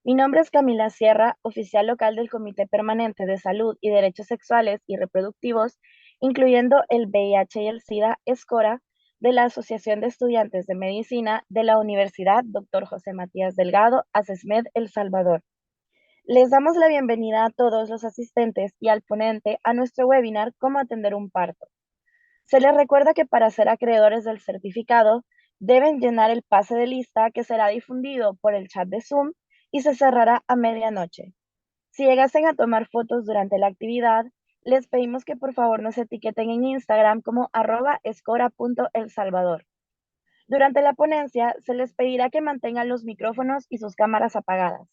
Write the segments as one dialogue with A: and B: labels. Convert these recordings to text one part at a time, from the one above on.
A: Mi nombre es Camila Sierra, oficial local del Comité Permanente de Salud y Derechos Sexuales y Reproductivos, incluyendo el VIH y el SIDA, ESCORA, de la Asociación de Estudiantes de Medicina de la Universidad Dr. José Matías Delgado, ASESMED, El Salvador. Les damos la bienvenida a todos los asistentes y al ponente a nuestro webinar Cómo atender un parto. Se les recuerda que para ser acreedores del certificado deben llenar el pase de lista que será difundido por el chat de Zoom y se cerrará a medianoche. Si llegasen a tomar fotos durante la actividad, les pedimos que por favor nos etiqueten en Instagram como @escora.elsalvador. Durante la ponencia se les pedirá que mantengan los micrófonos y sus cámaras apagadas.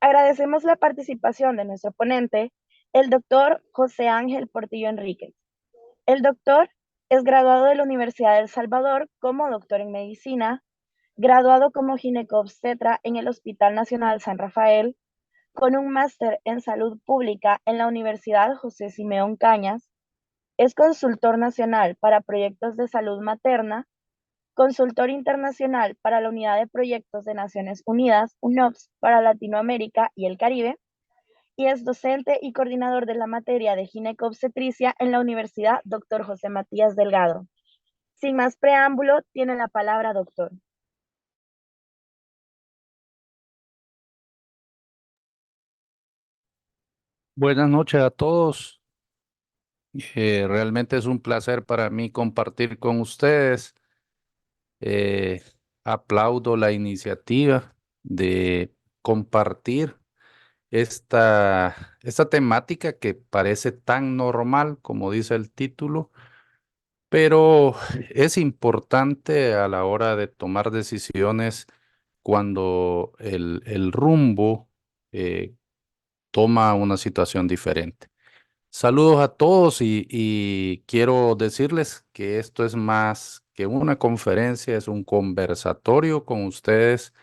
A: Agradecemos la participación de nuestro ponente, el doctor José Ángel Portillo Enríquez. El doctor es graduado de la Universidad de El Salvador como doctor en medicina, graduado como ginecobstetra en el Hospital Nacional San Rafael, con un máster en salud pública en la Universidad José Simeón Cañas. Es consultor nacional para proyectos de salud materna, consultor internacional para la Unidad de Proyectos de Naciones Unidas, UNOPS, para Latinoamérica y el Caribe, y es docente y coordinador de la materia de ginecobstetricia en la Universidad Dr. José Matías Delgado. Sin más preámbulo, tiene la palabra doctor.
B: Buenas noches a todos. Realmente es un placer para mí compartir con ustedes. Eh, Aplaudo la iniciativa de compartir esta temática que parece tan normal como dice el título, pero es importante a la hora de tomar decisiones cuando el rumbo eh, toma una situación diferente. Saludos a todos y quiero decirles que esto es más que una conferencia, es un conversatorio con ustedes.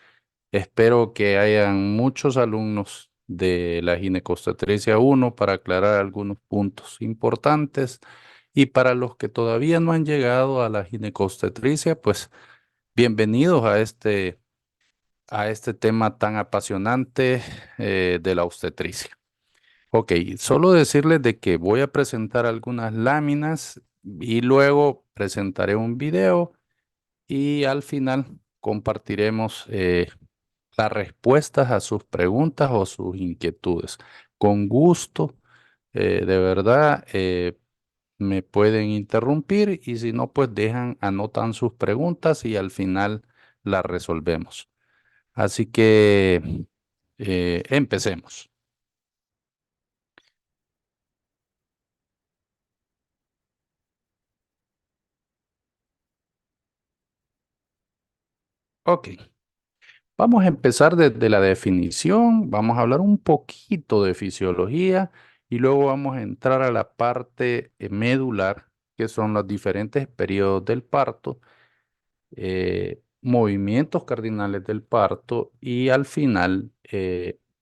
B: Espero que hayan muchos alumnos de la Ginecostetricia 1 para aclarar algunos puntos importantes y para los que todavía no han llegado a la ginecostetricia, pues bienvenidos a este tema tan apasionante de la obstetricia. Ok, solo decirles de que voy a presentar algunas láminas y luego presentaré un video y al final compartiremos las respuestas a sus preguntas o sus inquietudes. Con gusto, de verdad, me pueden interrumpir y si no, pues anotan sus preguntas y al final las resolvemos. Así que empecemos. Ok. Vamos a empezar desde la definición, vamos a hablar un poquito de fisiología y luego vamos a entrar a la parte medular, que son los diferentes periodos del parto, movimientos cardinales del parto y al final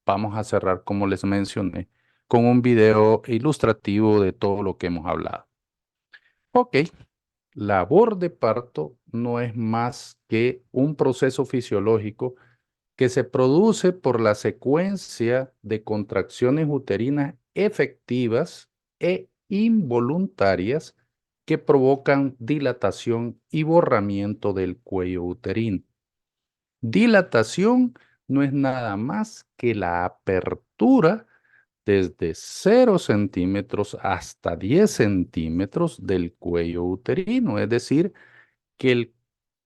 B: vamos a cerrar, como les mencioné, con un video ilustrativo de todo lo que hemos hablado. Ok, labor de parto no es más que un proceso fisiológico que se produce por la secuencia de contracciones uterinas efectivas e involuntarias que provocan dilatación y borramiento del cuello uterino. Dilatación no es nada más que la apertura desde 0 centímetros hasta 10 centímetros del cuello uterino, es decir, que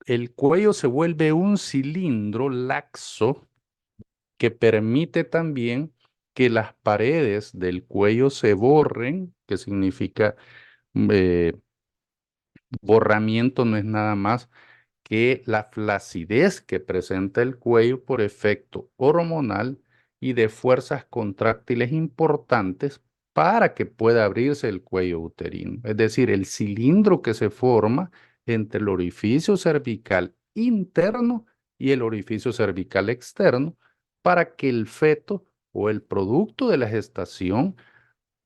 B: el cuello se vuelve un cilindro laxo que permite también que las paredes del cuello se borren, que significa eh, borramiento no es nada más que la flacidez que presenta el cuello por efecto hormonal y de fuerzas contráctiles importantes para que pueda abrirse el cuello uterino. Es decir, el cilindro que se forma entre el orificio cervical interno y el orificio cervical externo para que el feto o el producto de la gestación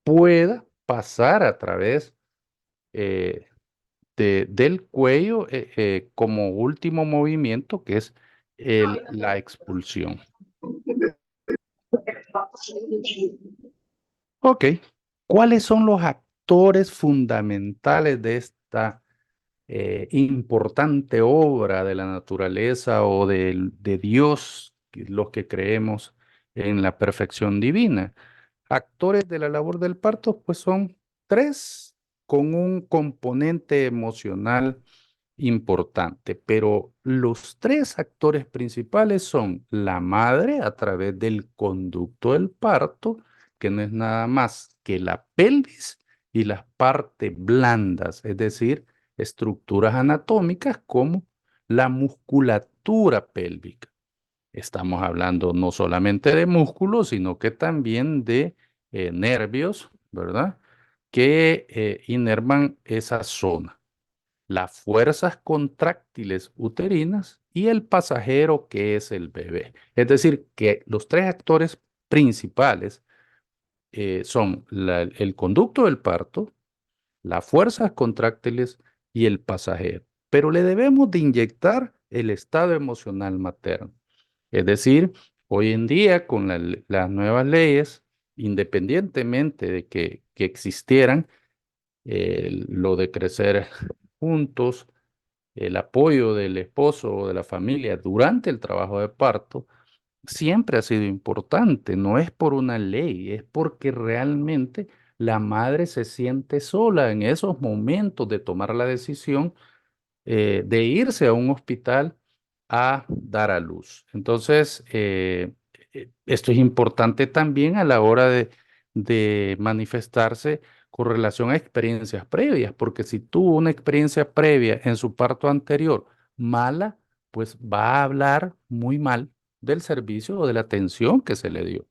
B: pueda pasar a través eh, del cuello como último movimiento, que es la expulsión. Ok. ¿Cuáles son los actores fundamentales de esta importante obra de la naturaleza o de Dios, los que creemos en la perfección divina? Actores de la labor del parto, pues son tres con un componente emocional importante, pero los tres actores principales son la madre a través del conducto del parto, que no es nada más que la pelvis y las partes blandas, es decir, estructuras anatómicas como la musculatura pélvica. Estamos hablando no solamente de músculos, sino que también de nervios, ¿verdad? Que inervan esa zona, las fuerzas contráctiles uterinas y el pasajero que es el bebé. Es decir, que los tres actores principales son el conducto del parto, las fuerzas contráctiles y el pasajero. Pero le debemos de inyectar el estado emocional materno. Es decir, hoy en día con las nuevas leyes, independientemente de que existieran, lo de crecer juntos, el apoyo del esposo o de la familia durante el trabajo de parto, siempre ha sido importante. No es por una ley, es porque realmente la madre se siente sola en esos momentos de tomar la decisión de irse a un hospital a dar a luz. Entonces, esto es importante también a la hora de manifestarse con relación a experiencias previas, porque si tuvo una experiencia previa en su parto anterior mala, pues va a hablar muy mal del servicio o de la atención que se le dio.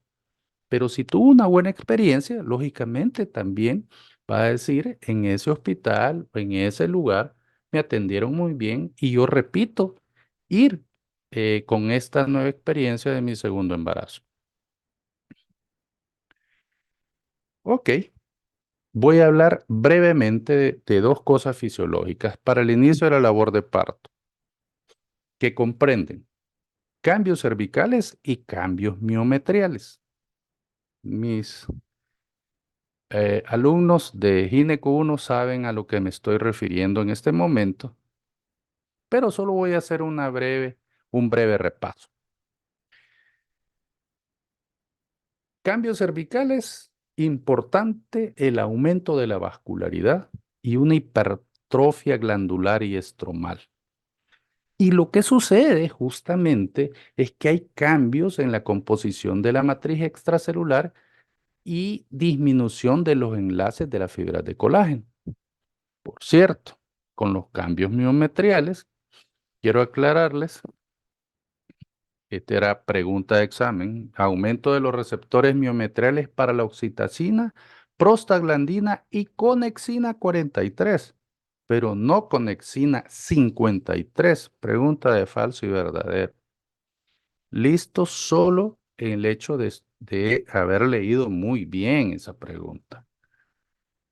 B: Pero si tuvo una buena experiencia, lógicamente también va a decir, en ese hospital o en ese lugar me atendieron muy bien y yo repito ir con esta nueva experiencia de mi segundo embarazo. Ok, voy a hablar brevemente de dos cosas fisiológicas para el inicio de la labor de parto, que comprenden cambios cervicales y cambios miometriales. Mis alumnos de Gineco 1 saben a lo que me estoy refiriendo en este momento, pero solo voy a hacer un breve repaso. Cambios cervicales, importante el aumento de la vascularidad y una hipertrofia glandular y estromal. Y lo que sucede justamente es que hay cambios en la composición de la matriz extracelular y disminución de los enlaces de las fibras de colágeno. Por cierto, con los cambios miometriales, quiero aclararles, esta era pregunta de examen, aumento de los receptores miometriales para la oxitocina, prostaglandina y conexina 43, pero no conexina 53. Pregunta de falso y verdadero. Listo solo en el hecho de haber leído muy bien esa pregunta.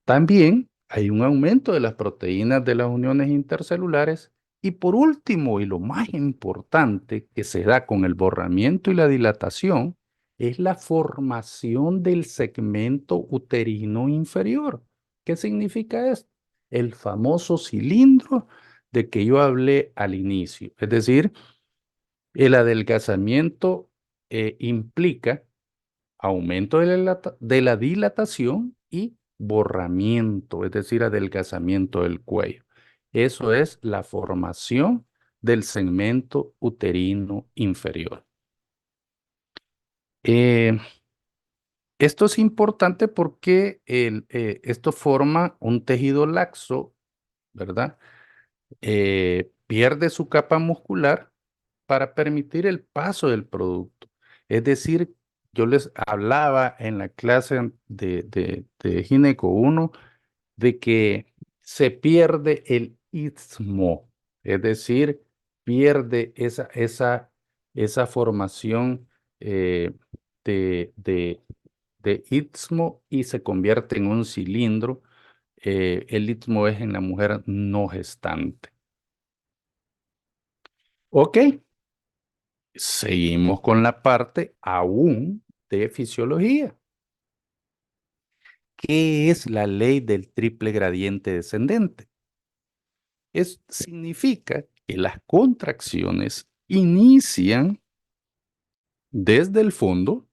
B: También hay un aumento de las proteínas de las uniones intercelulares y por último, y lo más importante que se da con el borramiento y la dilatación, es la formación del segmento uterino inferior. ¿Qué significa esto? El famoso cilindro de que yo hablé al inicio. Es decir, el adelgazamiento implica aumento de la dilatación y borramiento, es decir, adelgazamiento del cuello. Eso es la formación del segmento uterino inferior. Eh, Esto es importante porque esto forma un tejido laxo, ¿verdad? Pierde su capa muscular para permitir el paso del producto. Es decir, yo les hablaba en la clase de Gineco 1 de que se pierde el istmo, es decir, pierde esa formación eh, de, de, de istmo y se convierte en un cilindro. El istmo es en la mujer no gestante. Ok, Seguimos con la parte aún de fisiología. ¿Qué es la ley del triple gradiente descendente? Significa que las contracciones inician desde el fondo,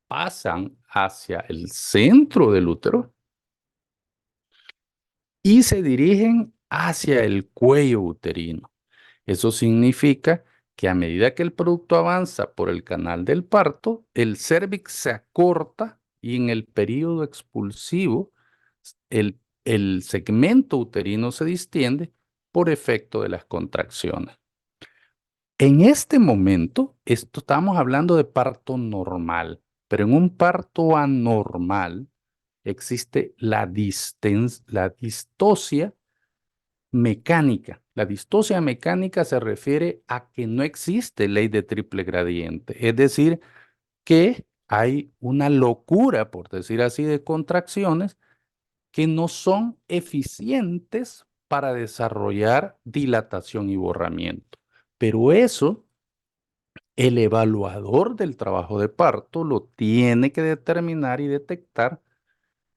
B: pasan hacia el centro del útero y se dirigen hacia el cuello uterino. Eso significa que a medida que el producto avanza por el canal del parto, el cérvix se acorta y en el período expulsivo el segmento uterino se distiende por efecto de las contracciones. En este momento, estamos hablando de parto normal, pero en un parto anormal existe la distosia mecánica. La distosia mecánica se refiere a que no existe ley de triple gradiente, es decir, que hay una locura, por decir así, de contracciones que no son eficientes para desarrollar dilatación y borramiento. Pero eso, el evaluador del trabajo de parto lo tiene que determinar y detectar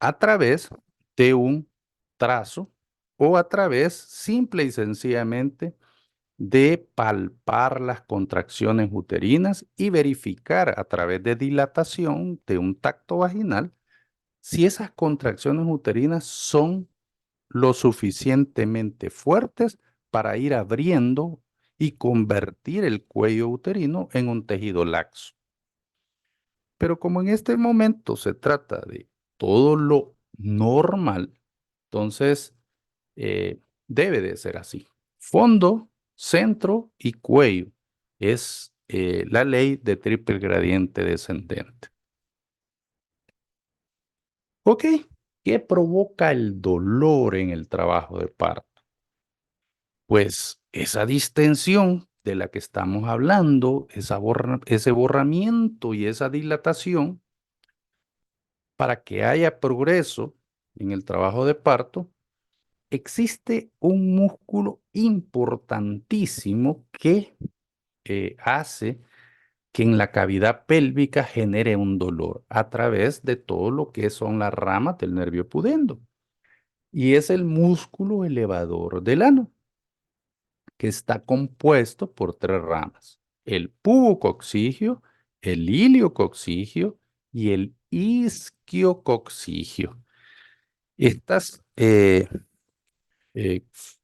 B: a través de un trazo o a través simple y sencillamente de palpar las contracciones uterinas y verificar a través de dilatación de un tacto vaginal si esas contracciones uterinas son lo suficientemente fuertes para ir abriendo y convertir el cuello uterino en un tejido laxo. Pero como en este momento se trata de todo lo normal, entonces debe de ser así. Fondo, centro y cuello es la ley de triple gradiente descendente. Ok, ¿qué provoca el dolor en el trabajo de parto? Pues esa distensión de la que estamos hablando, ese borramiento y esa dilatación, para que haya progreso en el trabajo de parto, existe un músculo importantísimo que hace que en la cavidad pélvica genere un dolor a través de todo lo que son las ramas del nervio pudendo. Y es el músculo elevador del ano, que está compuesto por tres ramas: el pubococcigio, el iliococcigio y el isquiococcigio. Estas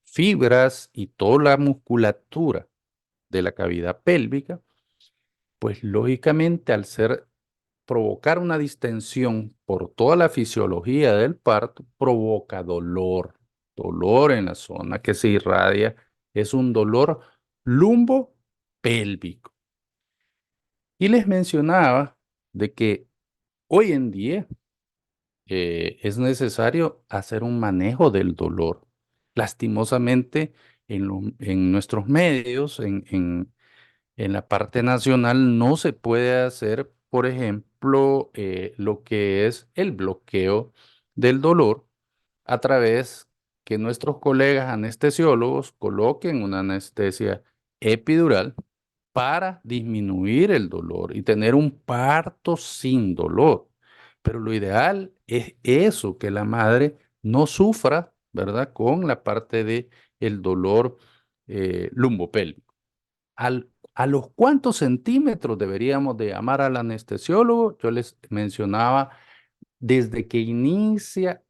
B: fibras y toda la musculatura de la cavidad pélvica, pues lógicamente al provocar una distensión por toda la fisiología del parto, provoca dolor en la zona que se irradia, es un dolor lumbopélvico. Y les mencionaba de que hoy en día es necesario hacer un manejo del dolor. Lastimosamente, en nuestros medios, en la parte nacional, no se puede hacer, por ejemplo, lo que es el bloqueo del dolor a través que nuestros colegas anestesiólogos coloquen una anestesia epidural para disminuir el dolor y tener un parto sin dolor. Pero lo ideal es eso, que la madre no sufra, ¿verdad? Con la parte de el dolor lumbopélvico. ¿A los cuántos centímetros deberíamos de llamar al anestesiólogo? Yo les mencionaba desde que inicia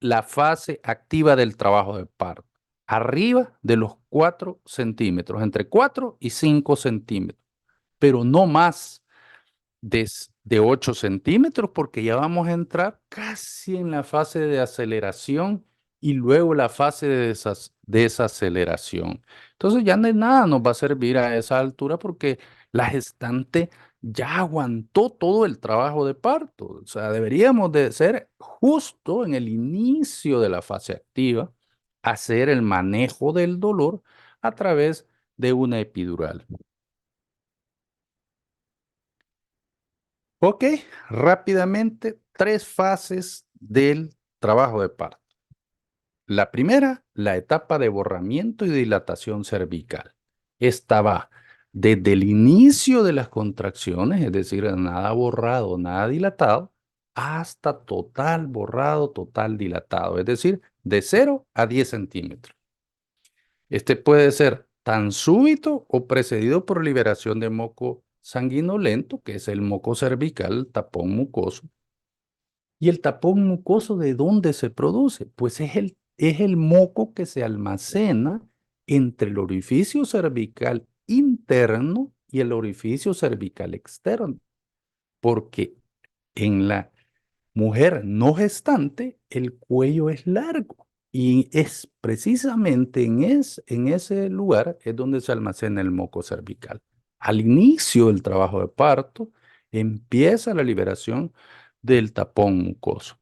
B: la fase activa del trabajo de parto, arriba de los 4 centímetros, entre 4 y 5 centímetros, pero no más de 8 centímetros, porque ya vamos a entrar casi en la fase de aceleración y luego la fase de desaceleración. Entonces ya de nada nos va a servir a esa altura porque la gestante ya aguantó todo el trabajo de parto. O sea, deberíamos de ser justo en el inicio de la fase activa, hacer el manejo del dolor a través de una epidural. Ok, rápidamente, 3 fases del trabajo de parto. La primera, la etapa de borramiento y dilatación cervical. Esta va desde el inicio de las contracciones, es decir, nada borrado, nada dilatado, hasta total borrado, total dilatado, es decir, de 0 a 10 centímetros. Este puede ser tan súbito o precedido por liberación de moco sanguinolento, que es el moco cervical, tapón mucoso. ¿Y el tapón mucoso de dónde se produce? Pues es el moco que se almacena entre el orificio cervical interno y el orificio cervical externo, porque en la mujer no gestante el cuello es largo y es precisamente en ese lugar es donde se almacena el moco cervical. Al inicio del trabajo de parto empieza la liberación del tapón mucoso.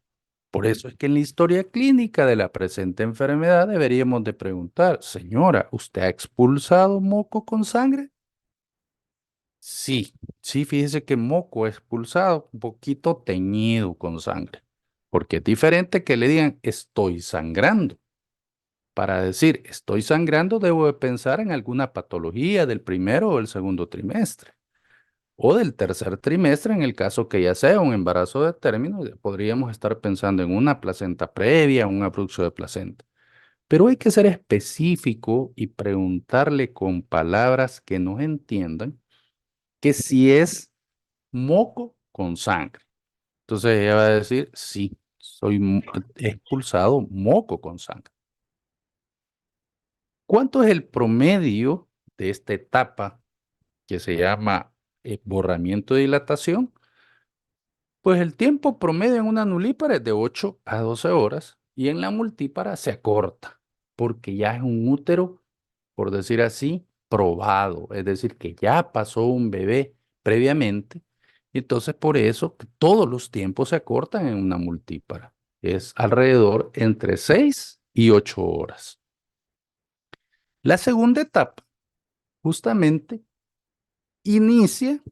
B: Por eso es que en la historia clínica de la presente enfermedad deberíamos de preguntar, señora, ¿usted ha expulsado moco con sangre? Sí, sí, fíjese que moco expulsado, un poquito teñido con sangre, porque es diferente que le digan estoy sangrando. Para decir estoy sangrando debo de pensar en alguna patología del primero o del segundo trimestre, o del tercer trimestre en el caso que ya sea un embarazo de término, podríamos estar pensando en una placenta previa, un abrupto de placenta. Pero hay que ser específico y preguntarle con palabras que nos entiendan que si es moco con sangre. Entonces ella va a decir, sí, he expulsado moco con sangre. ¿Cuánto es el promedio de esta etapa que se llama borramiento de dilatación? Pues el tiempo promedio en una nulípara es de 8 a 12 horas y en la multípara se acorta porque ya es un útero, por decir así, probado, es decir, que ya pasó un bebé previamente. Y entonces por eso todos los tiempos se acortan en una multípara. Es alrededor entre 6 y 8 horas. La segunda etapa justamente inicia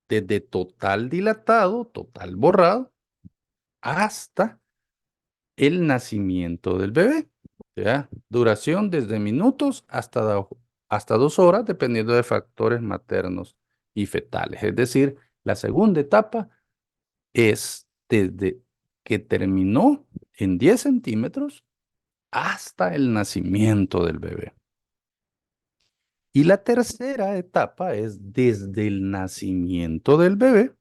B: desde total dilatado, total borrado, hasta el nacimiento del bebé. ¿Ya? Duración desde minutos hasta 2 horas, dependiendo de factores maternos y fetales. Es decir, la segunda etapa es desde que terminó en 10 centímetros hasta el nacimiento del bebé. Y la tercera etapa es desde el nacimiento del bebé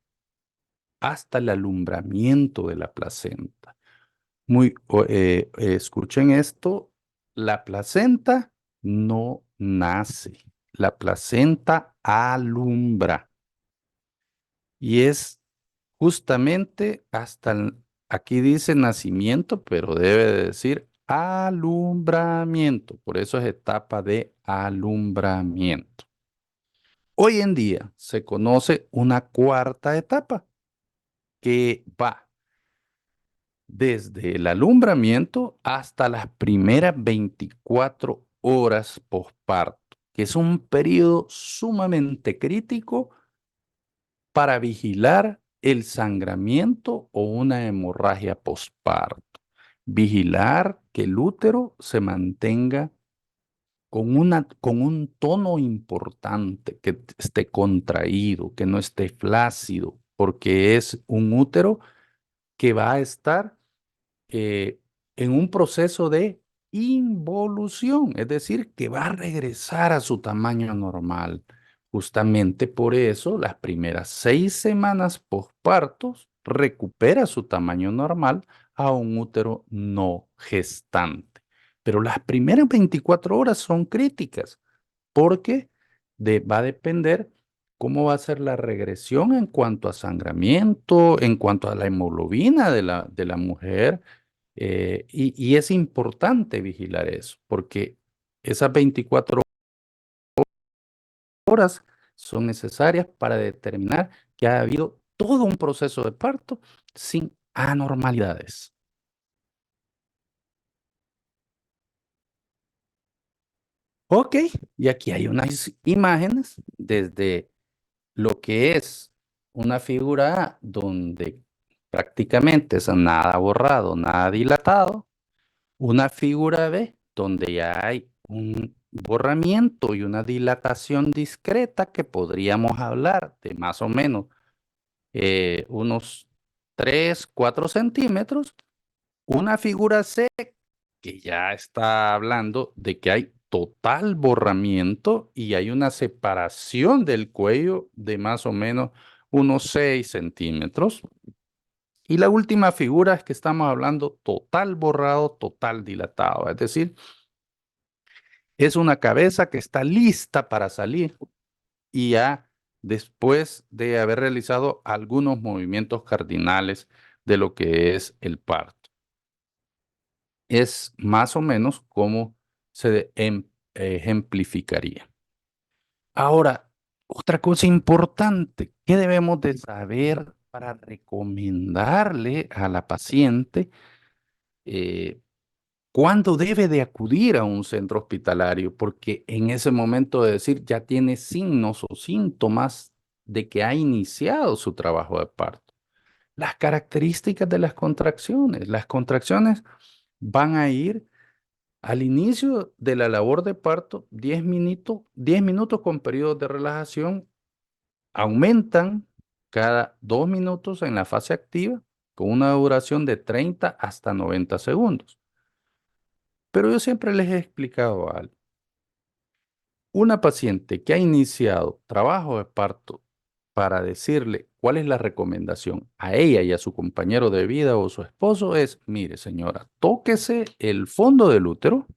B: hasta el alumbramiento de la placenta. Escuchen esto, la placenta no nace, la placenta alumbra y es justamente aquí dice nacimiento, pero debe de decir alumbramiento, por eso es etapa de alumbramiento. Hoy en día se conoce una cuarta etapa que va desde el alumbramiento hasta las primeras 24 horas posparto, que es un periodo sumamente crítico para vigilar el sangramiento o una hemorragia posparto. Vigilar que el útero se mantenga con un tono importante, que esté contraído, que no esté flácido, porque es un útero que va a estar eh, en un proceso de involución, es decir, que va a regresar a su tamaño normal. Justamente por eso, las primeras 6 semanas postpartos recupera su tamaño normal a un útero no gestante. Pero las primeras 24 horas son críticas porque va a depender cómo va a ser la regresión en cuanto a sangramiento, en cuanto a la hemoglobina de la mujer. Y es importante vigilar eso, porque esas 24 horas son necesarias para determinar que ha habido todo un proceso de parto sin anormalidades. Ok, y aquí hay unas imágenes desde lo que es una figura A donde prácticamente es nada borrado, nada dilatado. Una figura B donde ya hay borramiento y una dilatación discreta que podríamos hablar de más o menos unos 3, 4 centímetros, una figura C que ya está hablando de que hay total borramiento y hay una separación del cuello de más o menos unos 6 centímetros. Y la última figura es que estamos hablando total borrado, total dilatado, es decir, es una cabeza que está lista para salir y ya después de haber realizado algunos movimientos cardinales de lo que es el parto. Es más o menos como se ejemplificaría. Ahora, otra cosa importante que debemos de saber para recomendarle a la paciente eh, cuándo debe de acudir a un centro hospitalario, porque en ese momento de decir ya tiene signos o síntomas de que ha iniciado su trabajo de parto. Las características de las contracciones van a ir al inicio de la labor de parto 10 minutos con periodos de relajación, aumentan cada 2 minutos en la fase activa con una duración de 30 hasta 90 segundos. Pero yo siempre les he explicado algo. Una paciente que ha iniciado trabajo de parto para decirle cuál es la recomendación a ella y a su compañero de vida o su esposo es, mire señora, tóquese el fondo del útero,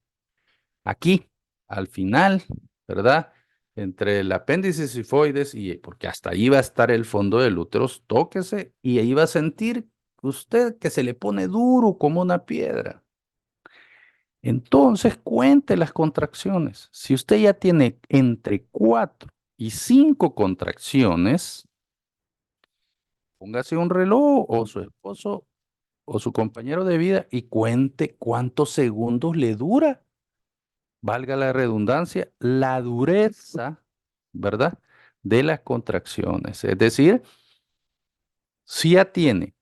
B: aquí, al final, ¿verdad? Entre el apéndice sifoides y, porque hasta ahí va a estar el fondo del útero, tóquese y ahí va a sentir usted que se le pone duro como una piedra. Entonces, cuente las contracciones. Si usted ya tiene entre 4 y 5 contracciones, póngase un reloj o su esposo o su compañero de vida y cuente cuántos segundos le dura, valga la redundancia, la dureza, ¿verdad? De las contracciones. Es decir, si ya tiene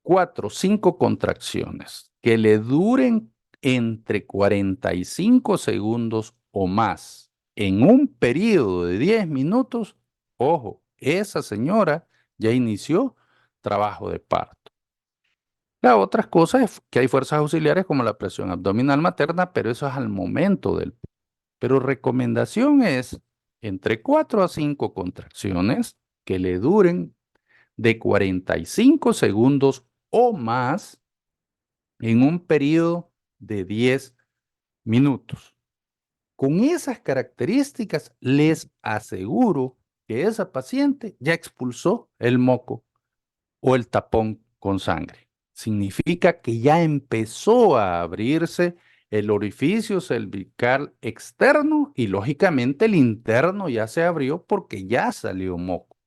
B: 4 o 5 contracciones que le duren entre 45 segundos o más en un periodo de 10 minutos, ojo, esa señora ya inició trabajo de parto. La otra cosa es que hay fuerzas auxiliares como la presión abdominal materna, pero eso es al momento del. Pero recomendación es entre 4 a 5 contracciones que le duren de 45 segundos o más en un periodo de 10 minutos. Con esas características, les aseguro que esa paciente ya expulsó el moco o el tapón con sangre. Significa que ya empezó a abrirse el orificio cervical externo y lógicamente el interno ya se abrió porque ya salió moco.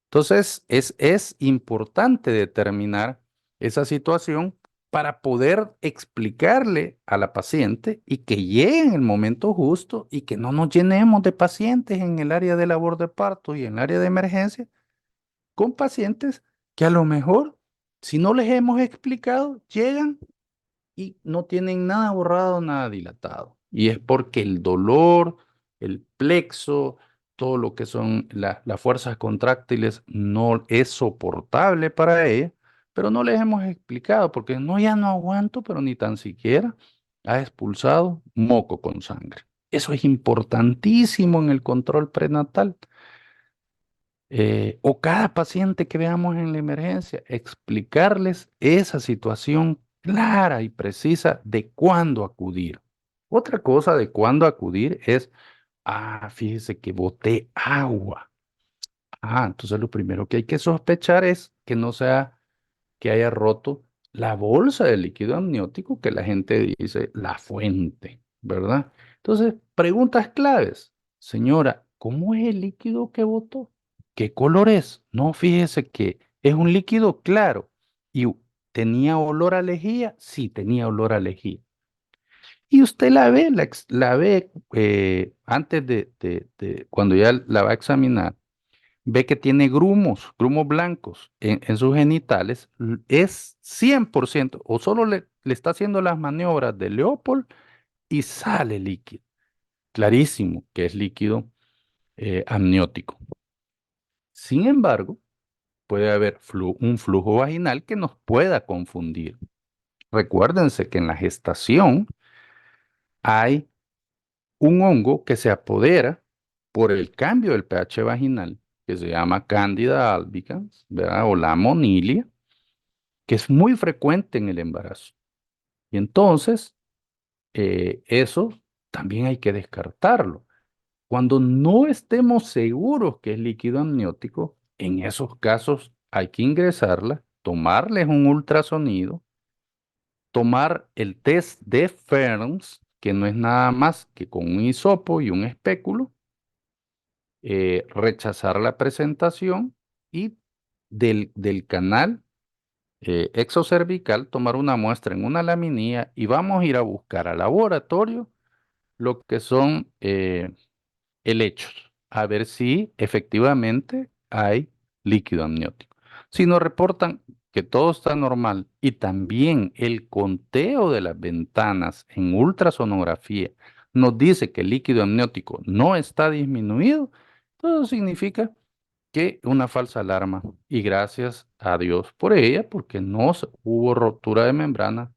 B: Entonces, es importante determinar esa situación para poder explicarle a la paciente y que llegue en el momento justo y que no nos llenemos de pacientes en el área de labor de parto y en el área de emergencia con pacientes que a lo mejor, si no les hemos explicado, llegan y no tienen nada borrado, nada dilatado. Y es porque el dolor, el plexo, todo lo que son las fuerzas contráctiles no es soportable para ella, pero no les hemos explicado porque no, ya no aguanto, pero ni tan siquiera ha expulsado moco con sangre. Eso es importantísimo en el control prenatal. O cada paciente que veamos en la emergencia, explicarles esa situación clara y precisa de cuándo acudir. Otra cosa de cuándo acudir es, fíjese que boté agua. Entonces lo primero que hay que sospechar es que no sea que haya roto la bolsa de líquido amniótico que la gente dice la fuente, ¿verdad? Entonces, preguntas claves. Señora, ¿cómo es el líquido que botó? ¿Qué color es? No, fíjese que es un líquido claro. ¿Y tenía olor a lejía? Sí, tenía olor a lejía. Y usted la ve, la ve antes cuando ya la va a examinar ve que tiene grumos blancos en sus genitales, es 100% o solo le está haciendo las maniobras de Leopold y sale líquido. clarísimo que es líquido amniótico. Sin embargo, puede haber un flujo vaginal que nos pueda confundir. Recuérdense que en la gestación hay un hongo que se apodera por el cambio del pH vaginal, que se llama Candida albicans, ¿verdad? O la monilia, que es muy frecuente en el embarazo. Y entonces, eso también hay que descartarlo. Cuando no estemos seguros que es líquido amniótico, en esos casos hay que ingresarla, tomarles un ultrasonido, tomar el test de Ferns, que no es nada más que con un hisopo y un espéculo, rechazar la presentación y del canal exocervical tomar una muestra en una laminilla y vamos a ir a buscar al laboratorio lo que son helechos, a ver si efectivamente hay líquido amniótico. Si nos reportan que todo está normal y también el conteo de las ventanas en ultrasonografía nos dice que el líquido amniótico no está disminuido, todo significa que una falsa alarma y gracias a Dios por ella, porque no hubo rotura de membrana,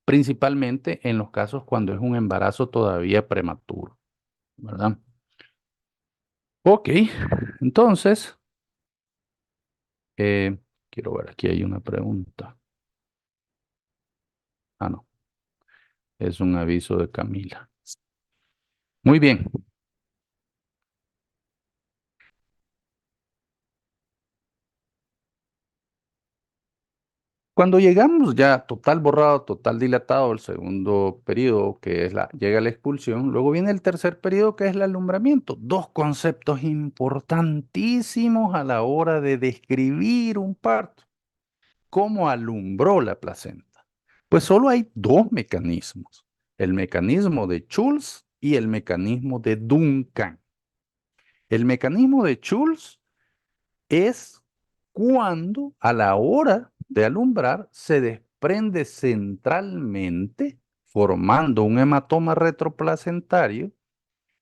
B: principalmente en los casos cuando es un embarazo todavía prematuro, ¿verdad? Ok, entonces, eh, quiero ver, aquí hay una pregunta. Ah, no, es un aviso de Camila. Muy bien, cuando llegamos ya total borrado, total dilatado, el segundo periodo que es llega la expulsión, luego viene el tercer periodo que es el alumbramiento. Dos conceptos importantísimos a la hora de describir un parto. ¿Cómo alumbró la placenta? Pues solo hay dos mecanismos, el mecanismo de Schultz y el mecanismo de Duncan. El mecanismo de Schultz es cuando a la hora de alumbrar se desprende centralmente, formando un hematoma retroplacentario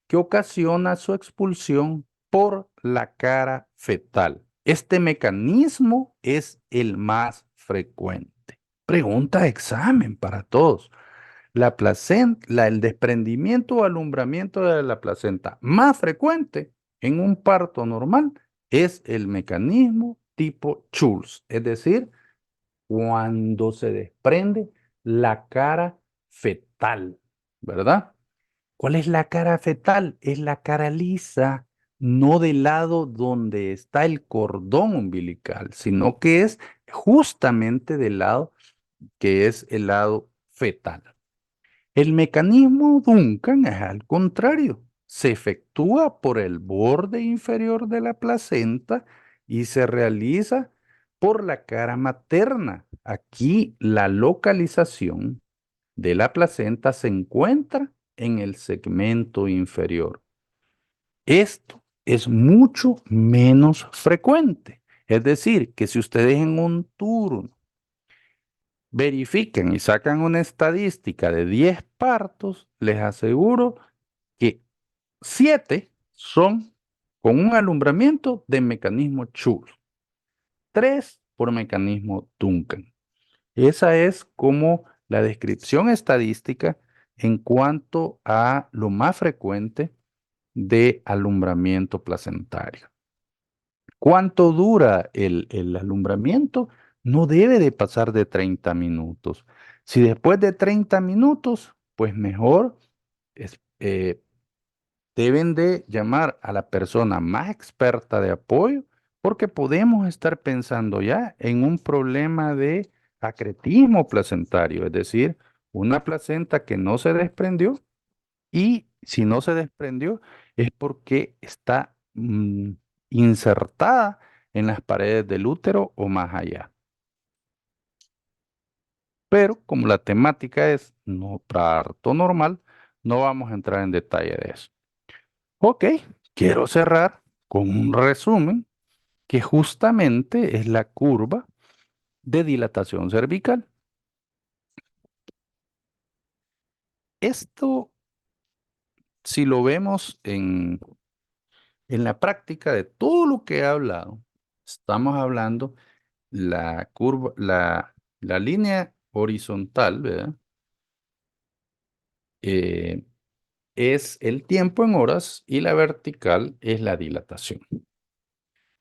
B: que ocasiona su expulsión por la cara fetal. Este mecanismo es el más frecuente. Pregunta de examen para todos. La placenta, el desprendimiento o alumbramiento de la placenta más frecuente en un parto normal es el mecanismo tipo Schultz, es decir, cuando se desprende la cara fetal, ¿verdad? ¿Cuál es la cara fetal? Es la cara lisa, no del lado donde está el cordón umbilical, sino que es justamente del lado que es el lado fetal. El mecanismo Duncan es al contrario, se efectúa por el borde inferior de la placenta y se realiza por la cara materna. Aquí la localización de la placenta se encuentra en el segmento inferior. Esto es mucho menos frecuente. Es decir, que si ustedes en un turno verifican y sacan una estadística de 10 partos, les aseguro que 7 son con un alumbramiento de mecanismo Schultz, 3 por mecanismo Duncan. Esa es como la descripción estadística en cuanto a lo más frecuente de alumbramiento placentario. ¿Cuánto dura el alumbramiento? No debe de pasar de 30 minutos. Si después de 30 minutos, pues mejor deben de llamar a la persona más experta de apoyo porque podemos estar pensando ya en un problema de acretismo placentario, es decir, una placenta que no se desprendió y si no se desprendió es porque está insertada en las paredes del útero o más allá. Pero como la temática es no parto normal, no vamos a entrar en detalle de eso. Ok, quiero cerrar con un resumen que justamente es la curva de dilatación cervical. Esto si lo vemos en la práctica de todo lo que he hablado, estamos hablando la curva, la línea horizontal, ¿verdad? Eh, es el tiempo en horas y la vertical es la dilatación.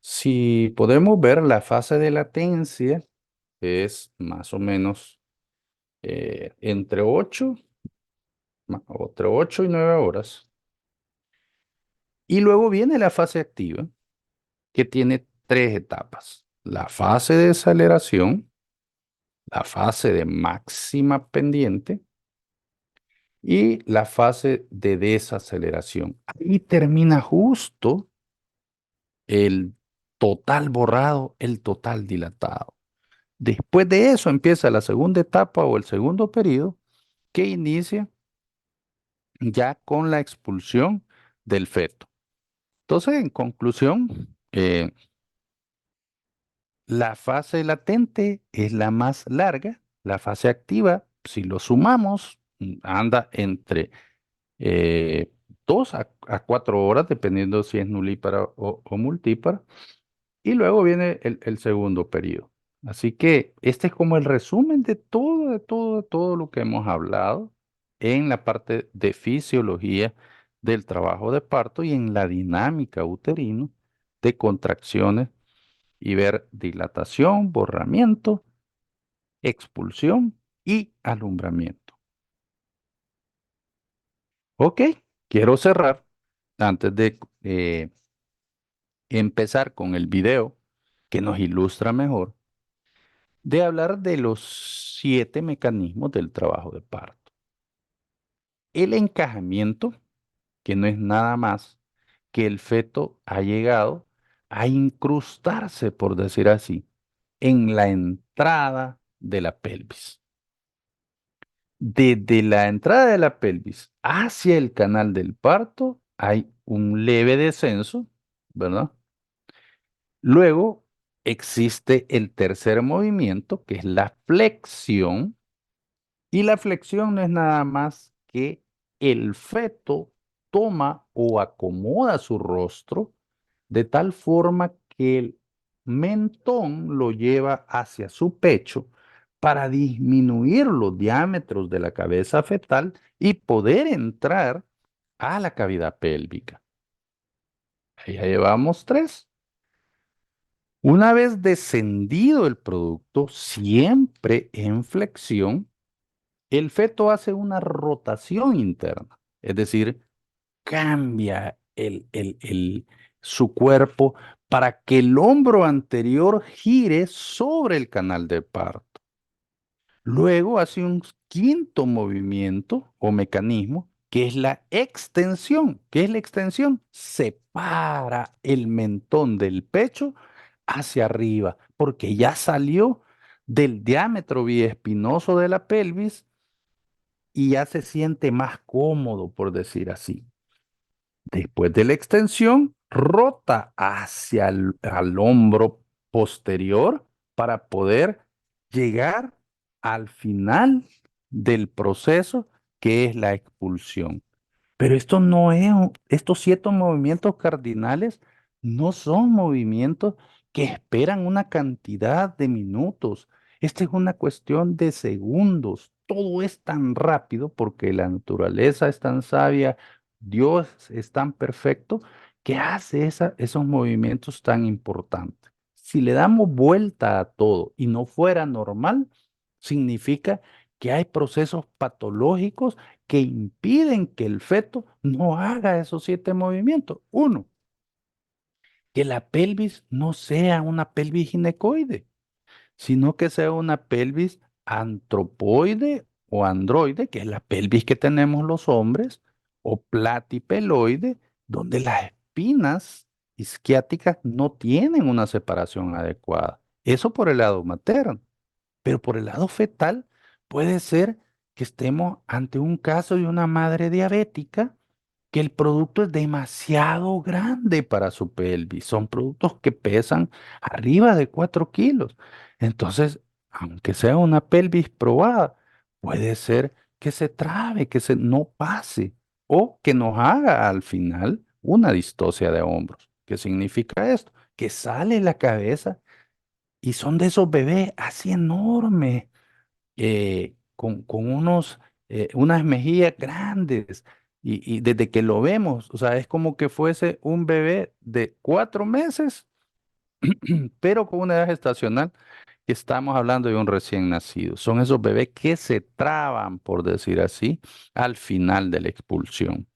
B: Si podemos ver la fase de latencia, es más o menos entre 8, entre 8 y 9 horas. Y luego viene la fase activa, que tiene tres etapas. La fase de aceleración, la fase de máxima pendiente y la fase de desaceleración. Ahí termina justo el total borrado, el total dilatado. Después de eso empieza la segunda etapa o el segundo periodo que inicia ya con la expulsión del feto. Entonces, en conclusión, la fase latente es la más larga, la fase activa, si lo sumamos, anda entre 2 a 4 horas, dependiendo si es nulípara o multípara. Y luego viene el segundo periodo. Así que este es como el resumen de todo, de todo, de todo lo que hemos hablado en la parte de fisiología del trabajo de parto y en la dinámica uterina de contracciones y ver dilatación, borramiento, expulsión y alumbramiento. Ok, quiero cerrar antes de empezar con el video que nos ilustra mejor de hablar de los 7 mecanismos del trabajo de parto. El encajamiento, que no es nada más que el feto ha llegado a incrustarse, por decir así, en la entrada de la pelvis. Desde la entrada de la pelvis hacia el canal del parto hay un leve descenso, ¿verdad? Luego existe el tercer movimiento, que es la flexión. Y la flexión no es nada más que el feto toma o acomoda su rostro de tal forma que el mentón lo lleva hacia su pecho para disminuir los diámetros de la cabeza fetal y poder entrar a la cavidad pélvica. Ahí ya llevamos 3. Una vez descendido el producto, siempre en flexión, el feto hace una rotación interna, es decir, cambia su cuerpo para que el hombro anterior gire sobre el canal de parto. Luego hace un quinto movimiento o mecanismo que es la extensión. ¿Qué es la extensión? Separa el mentón del pecho hacia arriba porque ya salió del diámetro biespinoso de la pelvis y ya se siente más cómodo, por decir así. Después de la extensión, rota hacia al hombro posterior para poder llegar al final del proceso, que es la expulsión. Pero esto no es, estos 7 movimientos cardinales no son movimientos que esperan una cantidad de minutos. Esta es una cuestión de segundos. Todo es tan rápido porque la naturaleza es tan sabia, Dios es tan perfecto que hace esos movimientos tan importantes. Si le damos vuelta a todo y no fuera normal, significa que hay procesos patológicos que impiden que el feto no haga esos 7 movimientos. Uno, que la pelvis no sea una pelvis ginecoide, sino que sea una pelvis antropoide o androide, que es la pelvis que tenemos los hombres, o platipeloide, donde las espinas isquiáticas no tienen una separación adecuada. Eso por el lado materno. Pero por el lado fetal puede ser que estemos ante un caso de una madre diabética que el producto es demasiado grande para su pelvis. Son productos que pesan arriba de 4 kilos. Entonces, aunque sea una pelvis probada, puede ser que se trabe, que no pase. o que nos haga al final una distocia de hombros. ¿Qué significa esto? Que sale la cabeza y son de esos bebés así enormes, con unas mejillas grandes. Y desde que lo vemos, o sea, es como que fuese un bebé de 4 meses, pero con una edad gestacional, que estamos hablando de un recién nacido. Son esos bebés que se traban, por decir así, al final de la expulsión.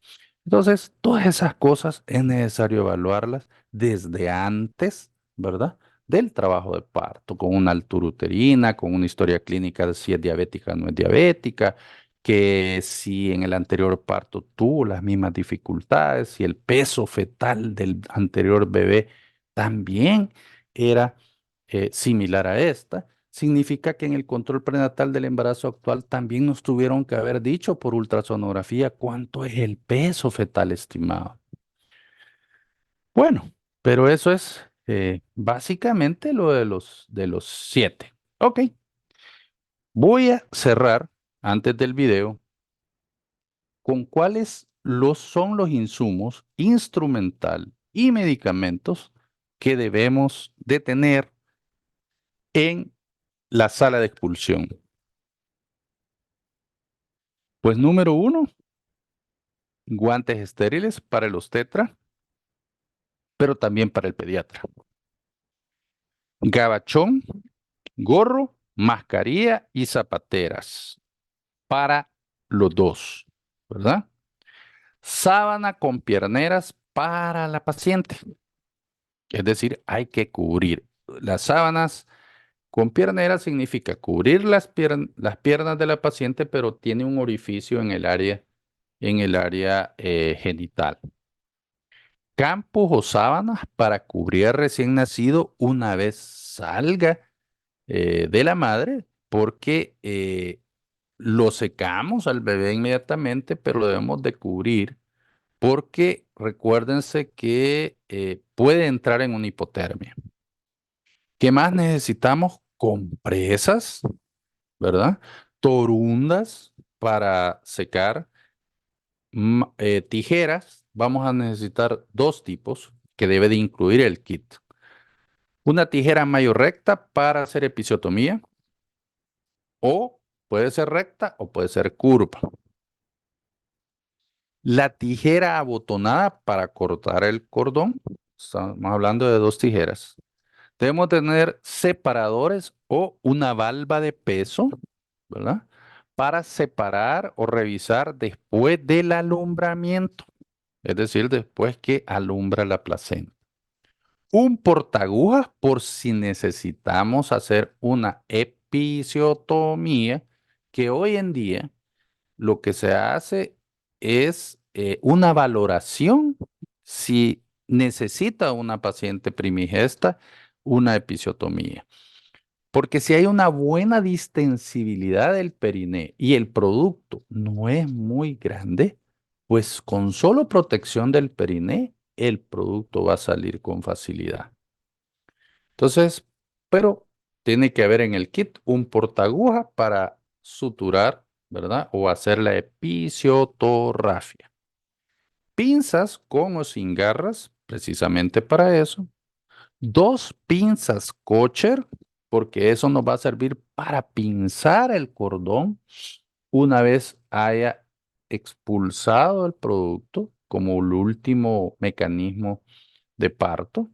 B: Entonces, todas esas cosas es necesario evaluarlas desde antes, ¿verdad? Del trabajo de parto, con una altura uterina, con una historia clínica de si es diabética o no es diabética, que si en el anterior parto tuvo las mismas dificultades, si el peso fetal del anterior bebé también era similar a esta. Significa que en el control prenatal del embarazo actual también nos tuvieron que haber dicho por ultrasonografía cuánto es el peso fetal estimado. Bueno, pero eso es básicamente lo de los 7. Ok, voy a cerrar antes del video con cuáles son los insumos instrumental y medicamentos que debemos de tener en la sala de expulsión. Pues número 1, guantes estériles para el obstetra, pero también para el pediatra. Gabachón, gorro, mascarilla y zapateras para los dos, ¿verdad? Sábana con pierneras para la paciente. Es decir, hay que cubrir. Las sábanas con pierneras significa cubrir las piernas de la paciente, pero tiene un orificio en el área genital. Campos o sábanas para cubrir al recién nacido una vez salga de la madre, porque lo secamos al bebé inmediatamente, pero lo debemos de cubrir, porque recuérdense que puede entrar en una hipotermia. ¿Qué más necesitamos? Compresas, ¿verdad? Torundas para secar, tijeras. Vamos a necesitar dos tipos que debe de incluir el kit. Una tijera mayo recta para hacer episiotomía, o puede ser recta o puede ser curva. La tijera abotonada para cortar el cordón. Estamos hablando de dos tijeras. Debemos tener separadores o una valva de peso, ¿verdad? Para separar o revisar después del alumbramiento, es decir, después que alumbra la placenta. Un portaagujas por si necesitamos hacer una episiotomía, que hoy en día lo que se hace es una valoración si necesita una paciente primigesta una episiotomía. Porque si hay una buena distensibilidad del periné y el producto no es muy grande, pues con solo protección del periné, el producto va a salir con facilidad. Entonces, pero tiene que haber en el kit un portaaguja para suturar, ¿verdad? O hacer la episiotorrafia. Pinzas con o sin garras, precisamente para eso. Dos pinzas Kosher, porque eso nos va a servir para pinzar el cordón una vez haya expulsado el producto como el último mecanismo de parto.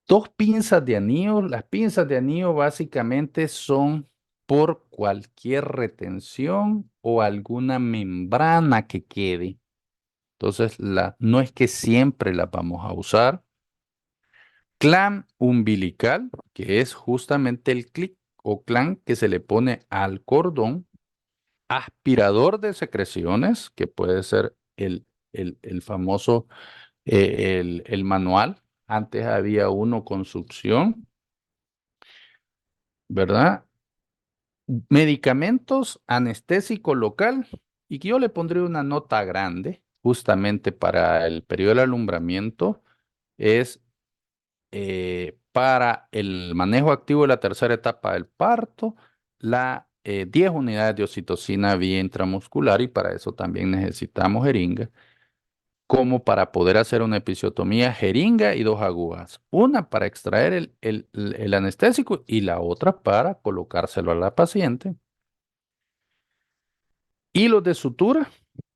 B: Dos pinzas de anillo. Las pinzas de anillo básicamente son por cualquier retención o alguna membrana que quede. Entonces, no es que siempre las vamos a usar. Clan umbilical, que es justamente el clic o clan que se le pone al cordón. Aspirador de secreciones, que puede ser el famoso, el manual. Antes había uno con succión, ¿verdad? Medicamentos, anestésico local, y que yo le pondría una nota grande, justamente para el periodo del alumbramiento, es para el manejo activo de la tercera etapa del parto, la 10 unidades de oxitocina vía intramuscular y para eso también necesitamos jeringa, como para poder hacer una episiotomía, jeringa y dos agujas. Una para extraer el anestésico y la otra para colocárselo a la paciente. Hilos de sutura,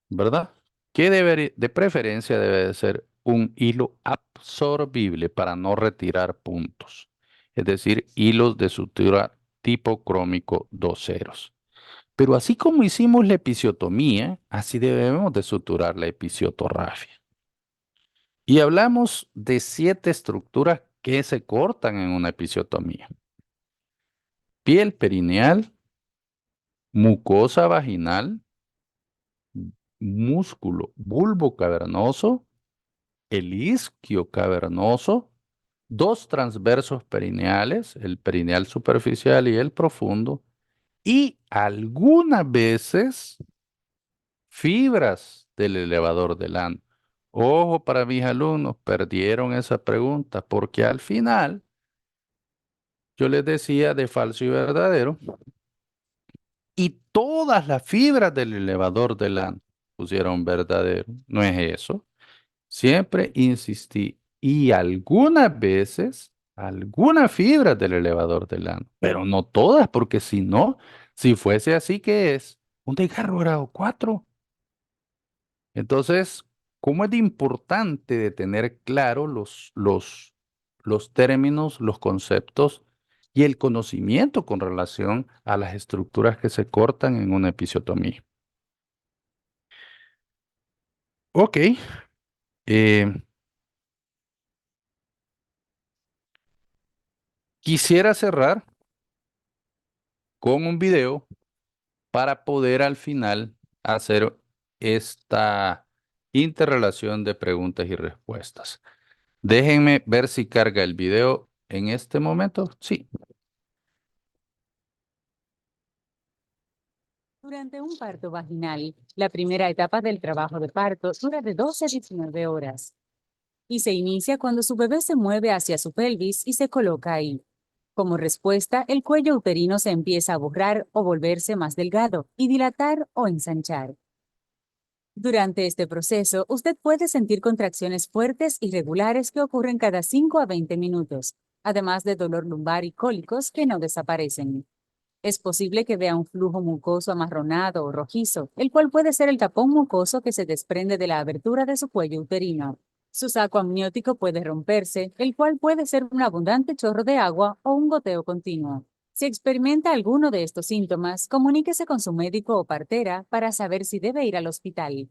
B: ¿verdad? Que de preferencia debe de ser un hilo absorbible para no retirar puntos. Es decir, hilos de sutura tipo crómico 2 ceros. Pero así como hicimos la episiotomía, así debemos de suturar la episiotorrafia. Y hablamos de 7 estructuras que se cortan en una episiotomía. Piel perineal, mucosa vaginal, músculo bulbo cavernoso, el isquio cavernoso, dos transversos perineales, el perineal superficial y el profundo, y algunas veces fibras del elevador del ano. Ojo para mis alumnos, perdieron esa pregunta porque al final yo les decía de falso y verdadero y todas las fibras del elevador del ano pusieron verdadero. No es eso. Siempre insistí y algunas veces algunas fibras del elevador del ano, pero no todas porque si no, si fuese así, ¿qué es? Un desgarro grado 4. Entonces, ¿cómo es de importante de tener claro los términos, los conceptos y el conocimiento con relación a las estructuras que se cortan en una episiotomía? Ok, eh, quisiera cerrar con un video para poder al final hacer esta interrelación de preguntas y respuestas. Déjenme ver si carga el video en este momento. Sí.
C: Durante un parto vaginal, la primera etapa del trabajo de parto dura de 12 a 19 horas y se inicia cuando su bebé se mueve hacia su pelvis y se coloca ahí. Como respuesta, el cuello uterino se empieza a borrar o volverse más delgado y dilatar o ensanchar. Durante este proceso, usted puede sentir contracciones fuertes y regulares que ocurren cada 5 a 20 minutos, además de dolor lumbar y cólicos que no desaparecen. Es posible que vea un flujo mucoso amarronado o rojizo, el cual puede ser el tapón mucoso que se desprende de la abertura de su cuello uterino. Su saco amniótico puede romperse, el cual puede ser un abundante chorro de agua o un goteo continuo. Si experimenta alguno de estos síntomas, comuníquese con su médico o partera para saber si debe ir al hospital.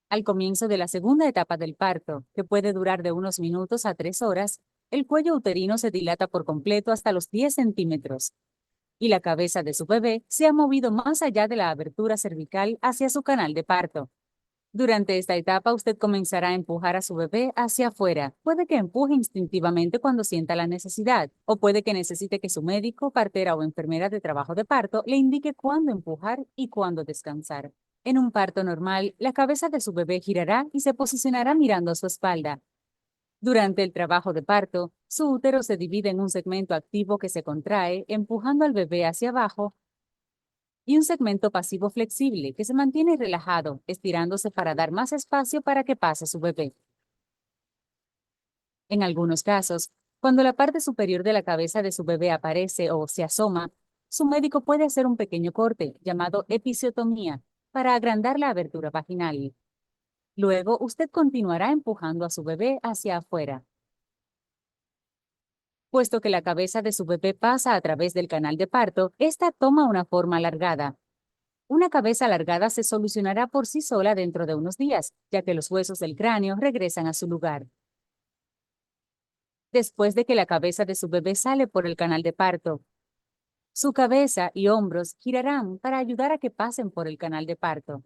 C: Al comienzo de la segunda etapa del parto, que puede durar de unos minutos a 3 horas, el cuello uterino se dilata por completo hasta los 10 centímetros y la cabeza de su bebé se ha movido más allá de la abertura cervical hacia su canal de parto. Durante esta etapa, usted comenzará a empujar a su bebé hacia afuera. Puede que empuje instintivamente cuando sienta la necesidad, o puede que necesite que su médico, partera o enfermera de trabajo de parto le indique cuándo empujar y cuándo descansar. En un parto normal, la cabeza de su bebé girará y se posicionará mirando a su espalda. Durante el trabajo de parto, su útero se divide en un segmento activo que se contrae, empujando al bebé hacia abajo, y un segmento pasivo flexible que se mantiene relajado, estirándose para dar más espacio para que pase su bebé. En algunos casos, cuando la parte superior de la cabeza de su bebé aparece o se asoma, su médico puede hacer un pequeño corte, llamado episiotomía, para agrandar la abertura vaginal. Luego, usted continuará empujando a su bebé hacia afuera. Puesto que la cabeza de su bebé pasa a través del canal de parto, esta toma una forma alargada. Una cabeza alargada se solucionará por sí sola dentro de unos días, ya que los huesos del cráneo regresan a su lugar. Después de que la cabeza de su bebé sale por el canal de parto, su cabeza y hombros girarán para ayudar a que pasen por el canal de parto.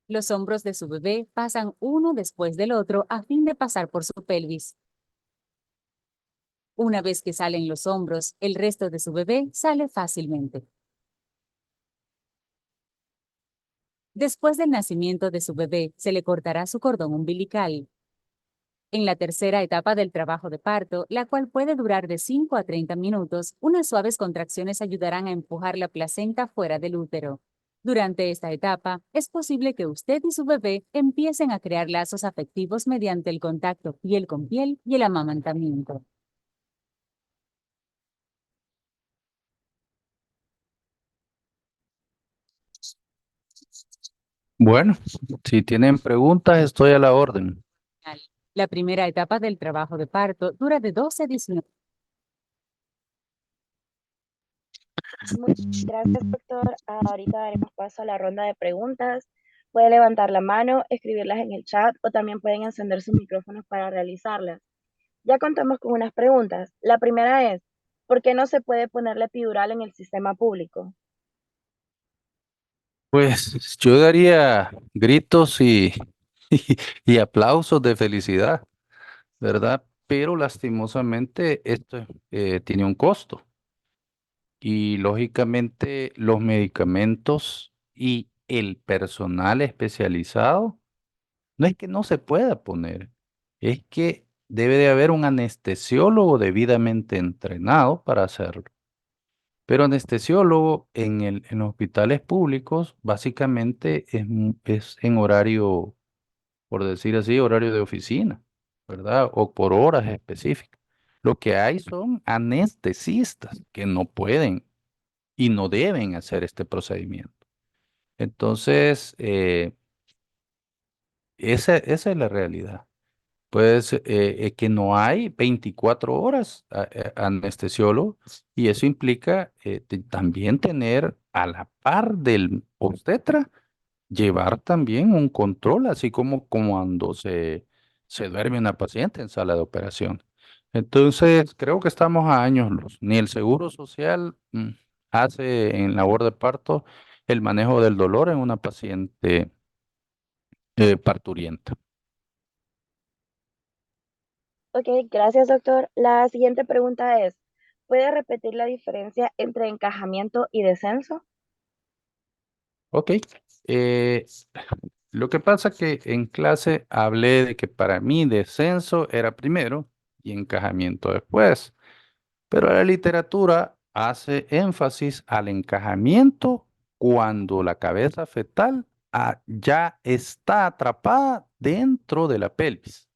C: Los hombros de su bebé pasan uno después del otro a fin de pasar por su pelvis. Una vez que salen los hombros, el resto de su bebé sale fácilmente. Después del nacimiento de su bebé, se le cortará su cordón umbilical. En la tercera etapa del trabajo de parto, la cual puede durar de 5 a 30 minutos, unas suaves contracciones ayudarán a empujar la placenta fuera del útero. Durante esta etapa, es posible que usted y su bebé empiecen a crear lazos afectivos mediante el contacto piel con piel y el amamantamiento.
B: Bueno, si tienen preguntas, estoy a la orden.
C: La primera etapa del trabajo de parto dura de 12 a 19.
A: Muchas gracias, doctor. Ahorita daremos paso a la ronda de preguntas. Puede levantar la mano, escribirlas en el chat o también pueden encender sus micrófonos para realizarlas. Ya contamos con unas preguntas. La primera es, ¿por qué no se puede poner la epidural en el sistema público?
B: Pues yo daría gritos y aplausos de felicidad, ¿verdad? Pero lastimosamente esto tiene un costo y lógicamente los medicamentos y el personal especializado no es que no se pueda poner, es que debe de haber un anestesiólogo debidamente entrenado para hacerlo. Pero anestesiólogo en los hospitales públicos básicamente es en horario, por decir así, horario de oficina, ¿verdad? O por horas específicas. Lo que hay son anestesistas que no pueden y no deben hacer este procedimiento. Entonces, esa es la realidad. Pues que no hay 24 horas anestesiólogo y eso implica también tener a la par del obstetra, llevar también un control, así como cuando se duerme una paciente en sala de operación. Entonces, creo que estamos a años luz. Ni el Seguro Social hace en labor de parto el manejo del dolor en una paciente parturienta.
A: Ok, gracias, doctor. La siguiente pregunta es, ¿puede repetir la diferencia entre encajamiento y descenso?
B: Ok. eh, lo que pasa que en clase hablé de que para mí descenso era primero y encajamiento después, pero la literatura hace énfasis al encajamiento cuando la cabeza fetal ya está atrapada dentro de la pelvis.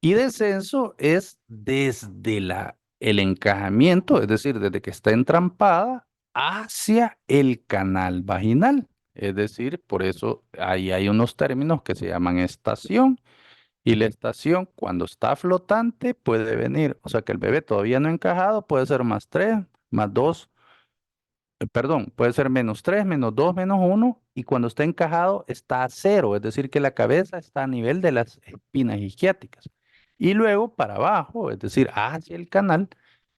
B: Y descenso es desde el encajamiento, es decir, desde que está entrampada hacia el canal vaginal. Es decir, por eso ahí hay unos términos que se llaman estación. Y la estación, cuando está flotante, puede venir, o sea que el bebé todavía no encajado, puede ser +3, +2, perdón, puede ser -3, -2, -1, y cuando está encajado está a 0, es decir, que la cabeza está a nivel de las espinas isquiáticas. Y luego para abajo, es decir, hacia el canal,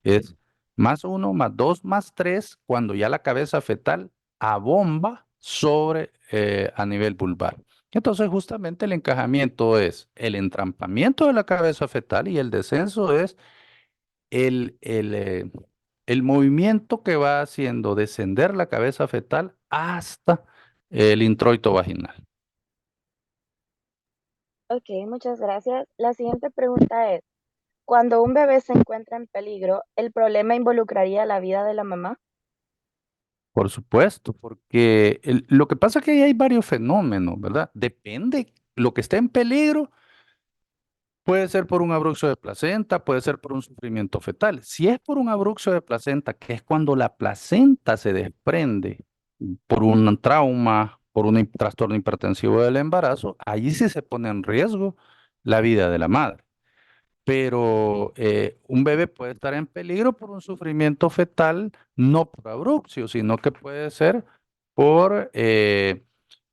B: es +1, +2, +3, cuando ya la cabeza fetal abomba sobre a nivel vulvar. Entonces, justamente el encajamiento es el entrampamiento de la cabeza fetal y el descenso es el, el, eh, el movimiento que va haciendo descender la cabeza fetal hasta el introito vaginal.
A: Ok, muchas gracias. La siguiente pregunta es, cuando un bebé se encuentra en peligro, ¿el problema involucraría la vida de la mamá?
B: Por supuesto, porque lo que pasa es que ahí hay varios fenómenos, ¿verdad? Depende, lo que esté en peligro puede ser por un abrupto de placenta, puede ser por un sufrimiento fetal. Si es por un abrupto de placenta, que es cuando la placenta se desprende por un trauma, por un trastorno hipertensivo del embarazo, allí sí se pone en riesgo la vida de la madre. Pero un bebé puede estar en peligro por un sufrimiento fetal, no por abrupcio, sino que puede ser por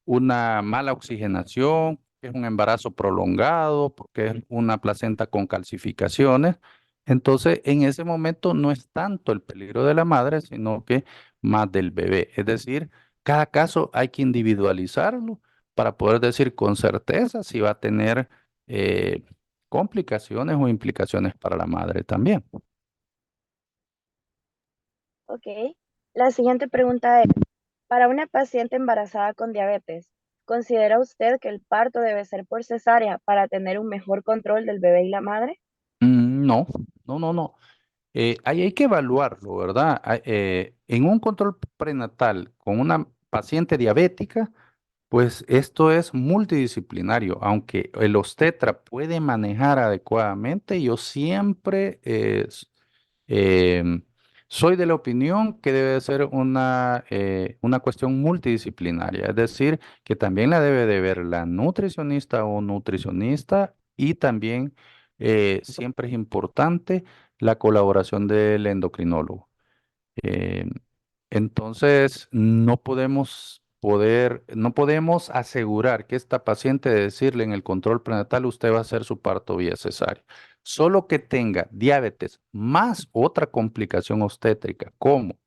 B: una mala oxigenación, que es un embarazo prolongado, porque es una placenta con calcificaciones. Entonces, en ese momento no es tanto el peligro de la madre, sino que más del bebé. Es decir, cada caso hay que individualizarlo para poder decir con certeza si va a tener eh, complicaciones o implicaciones para la madre también.
A: Ok. La siguiente pregunta es, para una paciente embarazada con diabetes, ¿Considera usted que el parto debe ser por cesárea para tener un mejor control del bebé y la madre?
B: No, no. Ahí hay que evaluarlo, ¿verdad? En un control prenatal con una paciente diabética, pues esto es multidisciplinario. Aunque el obstetra puede manejar adecuadamente, yo siempre em, soy de la opinión que debe ser una cuestión multidisciplinaria. Es decir, que también la debe de ver la nutricionista o nutricionista y también siempre es importante la colaboración del endocrinólogo. Eh, entonces, no podemos asegurar que esta paciente decirle en el control prenatal usted va a hacer su parto vía cesárea. Solo que tenga diabetes más otra complicación obstétrica, como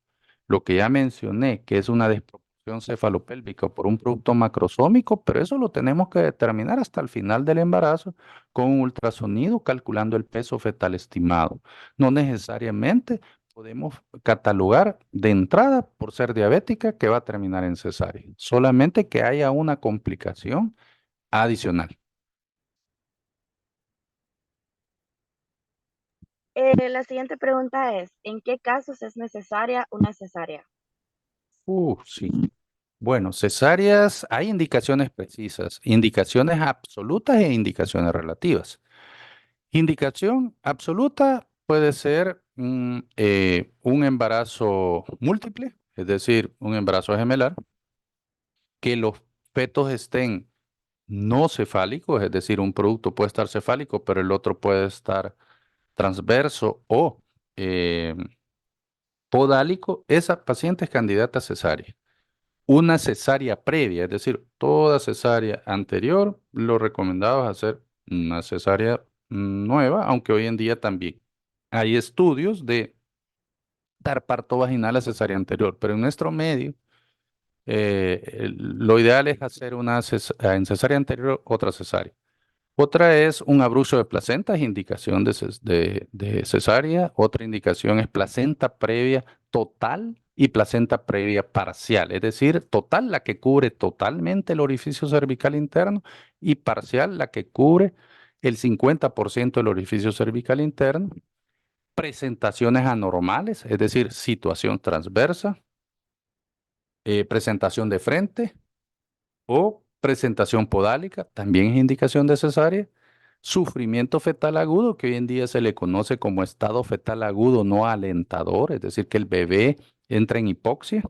B: lo que ya mencioné, que es una desproporción cefalopélvica por un producto macrosómico, pero eso lo tenemos que determinar hasta el final del embarazo con un ultrasonido calculando el peso fetal estimado. No necesariamente podemos catalogar de entrada por ser diabética que va a terminar en cesárea, solamente que haya una complicación adicional.
A: La siguiente pregunta es, ¿en qué casos es necesaria una cesárea?
B: Sí. Bueno, cesáreas, hay indicaciones precisas, indicaciones absolutas e indicaciones relativas. Indicación absoluta puede ser un embarazo múltiple, es decir, un embarazo gemelar, que los fetos estén no cefálicos, es decir, un producto puede estar cefálico, pero el otro puede estar transverso o eh, podálico. Esa paciente es candidata a cesárea. Una cesárea previa, es decir, toda cesárea anterior, lo recomendado es hacer una cesárea nueva, aunque hoy en día también hay estudios de dar parto vaginal a cesárea anterior, pero en nuestro medio lo ideal es hacer en cesárea anterior otra cesárea. Otra es un abruzo de placenta, es indicación de cesárea. Otra indicación es placenta previa total y placenta previa parcial, es decir, total la que cubre totalmente el orificio cervical interno y parcial la que cubre el 50% del orificio cervical interno. Presentaciones anormales, es decir, situación transversa, presentación de frente o presentación podálica, también es indicación de cesárea. Sufrimiento fetal agudo, que hoy en día se le conoce como estado fetal agudo no alentador, es decir, que el bebé entra en hipoxia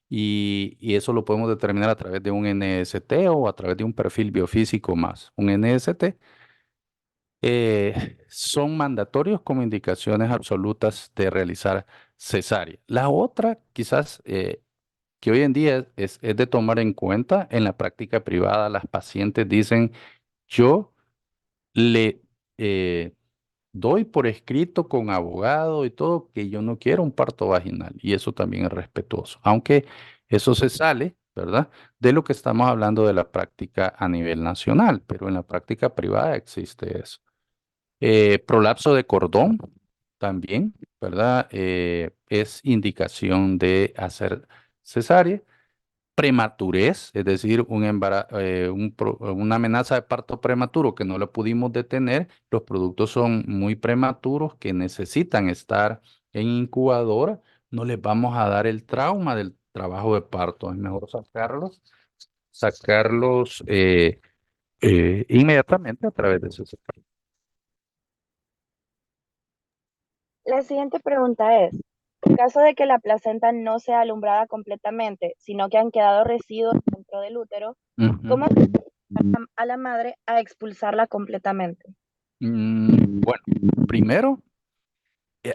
B: y eso lo podemos determinar a través de un NST o a través de un perfil biofísico más. Un NST son mandatorios como indicaciones absolutas de realizar cesárea. La otra, quizás que hoy en día es de tomar en cuenta en la práctica privada, las pacientes dicen, yo le doy por escrito con abogado y todo que yo no quiero un parto vaginal y eso también es respetuoso, aunque eso se sale, ¿verdad? De lo que estamos hablando de la práctica a nivel nacional, pero en la práctica privada existe eso. Prolapso de cordón también, ¿verdad? Es indicación de hacer cesárea. Prematurez, es decir, una amenaza de parto prematuro que no lo pudimos detener. Los productos son muy prematuros que necesitan estar en incubadora. No les vamos a dar el trauma del trabajo de parto. Es mejor sacarlos inmediatamente a través de ese.
A: La siguiente pregunta es, en caso de que la placenta no sea alumbrada completamente, sino que han quedado residuos dentro del útero,
B: Ujú.
A: ¿cómo se ayuda a la madre a expulsarla completamente?
B: Bueno, primero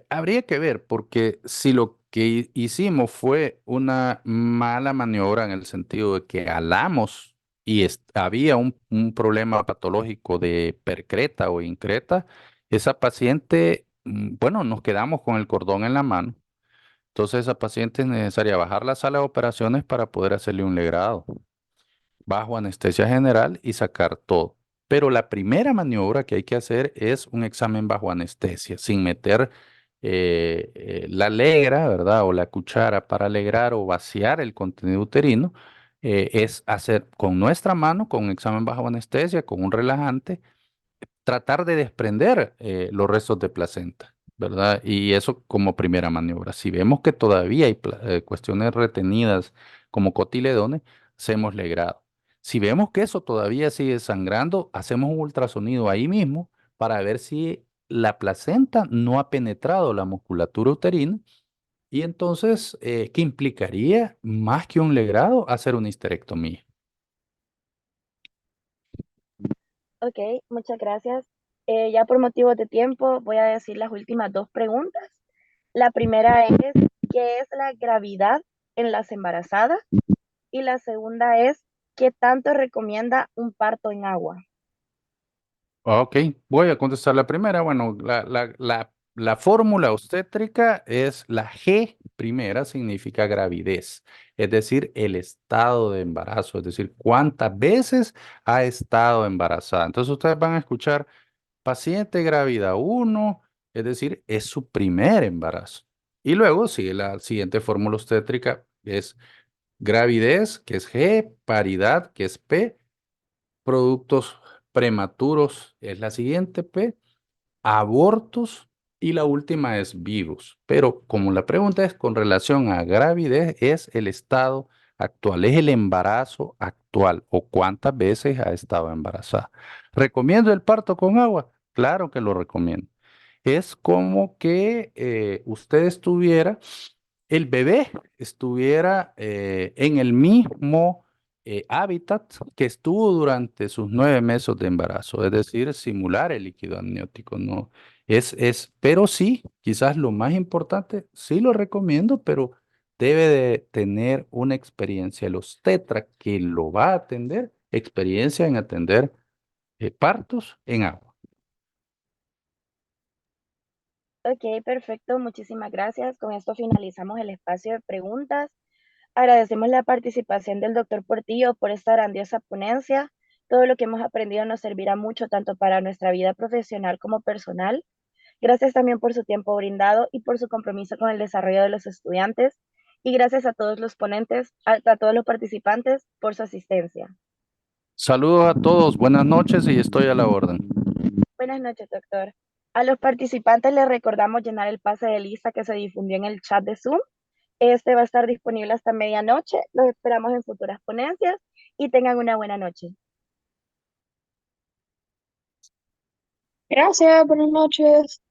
B: habría que ver, porque si lo que hicimos fue una mala maniobra en el sentido de que alamos y había un problema patológico de percreta o increta, esa paciente, bueno, nos quedamos con el cordón en la mano. Entonces, esa paciente es necesaria bajar la sala de operaciones para poder hacerle un legrado bajo anestesia general y sacar todo. Pero la primera maniobra que hay que hacer es un examen bajo anestesia, sin meter la legra, ¿verdad? O la cuchara para alegrar o vaciar el contenido uterino. es hacer con nuestra mano, con un examen bajo anestesia, con un relajante, tratar de desprender los restos de placenta, ¿verdad? Y eso como primera maniobra. Si vemos que todavía hay cuestiones retenidas como cotiledones, hacemos legrado. Si vemos que eso todavía sigue sangrando, hacemos un ultrasonido ahí mismo para ver si la placenta no ha penetrado la musculatura uterina y entonces, ¿qué implicaría más que un legrado hacer una histerectomía?
A: Ok, muchas gracias. Ya por motivos de tiempo voy a decir las últimas dos preguntas. La primera es, ¿qué es la gravidad en las embarazadas? Y la segunda es, ¿qué tanto recomienda un parto en agua?
B: Ok, voy a contestar la primera. Bueno, la fórmula obstétrica es la G primera, significa gravidez, es decir, el estado de embarazo, es decir, cuántas veces ha estado embarazada. Entonces ustedes van a escuchar paciente grávida uno, es decir, es su primer embarazo. Y luego sigue la siguiente fórmula obstétrica, es gravidez, que es G, paridad, que es P, productos prematuros es la siguiente P, abortos y la última es vivos. Pero como la pregunta es con relación a gravidez, es el estado actual, es el embarazo actual o cuántas veces ha estado embarazada. ¿Recomiendo el parto con agua? Claro que lo recomiendo. Es como que usted estuviera, el bebé estuviera en el mismo hábitat que estuvo durante sus 9 meses de embarazo, es decir, simular el líquido amniótico, ¿no? Pero sí, quizás lo más importante, sí lo recomiendo, pero debe de tener una experiencia, el obstetra que lo va a atender, experiencia en atender partos en agua.
A: Ok, perfecto, muchísimas gracias. Con esto finalizamos el espacio de preguntas. Agradecemos la participación del doctor Portillo por esta grandiosa ponencia. Todo lo que hemos aprendido nos servirá mucho tanto para nuestra vida profesional como personal. Gracias también por su tiempo brindado y por su compromiso con el desarrollo de los estudiantes. Y gracias a todos los ponentes, a todos los participantes por su asistencia.
B: Saludos a todos, buenas noches y estoy a la orden.
A: Buenas noches, doctor. A los participantes les recordamos llenar el pase de lista que se difundió en el chat de Zoom. Este va a estar disponible hasta medianoche. Los esperamos en futuras ponencias y tengan una buena noche.
D: Gracias, buenas noches.